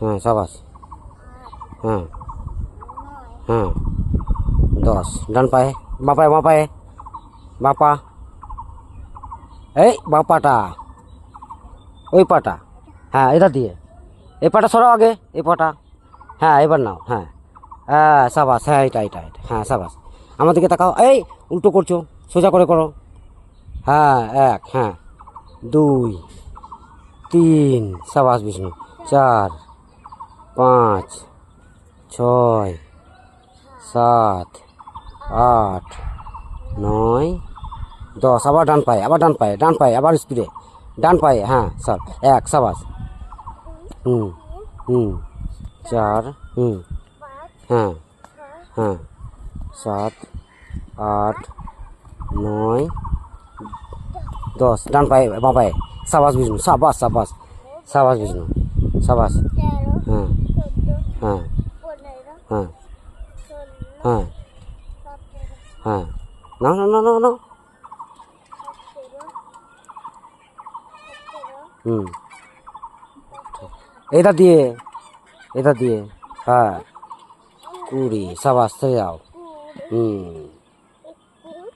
হ্যাঁ সাবাস। হ্যাঁ হ্যাঁ 10 ডান পায়ে বাঁ পায়ে বাঁ পায়ে বাঁ পা এই বাঁ পাটা ওই পাটা হ্যাঁ এটা দিয়ে এই পাটা সরাও আগে এই পাটা হ্যাঁ এবার নাও হ্যাঁ হ্যাঁ সাবাস হ্যাঁ এটা হ্যাঁ সাবাস আমার দিকে তাকাও এই উল্টো করছো সোজা করে করো হ্যাঁ 1 হ্যাঁ 2 3 সাবাস বিষ্ণু 4 5 6 7 8 9 10 আবার ডান পায়ে আবার স্পিডে ডান পায়ে হ্যাঁ স্যার 1 সাবাস হুম হুম 4 হুম হ্যাঁ হ্যাঁ 7 8 9 10 ডান পায়ে বাঁ পায়ে সাবাস বিষ্ণু সাবাস সাবাস সাবাস বিষ্ণু সাবাস হ্যাঁ হ্যাঁ হ্যাঁ হ্যাঁ হ্যাঁ না না না না না হুম এটা দিয়ে হ্যাঁ 20 সাবাস থেকে যাও হুম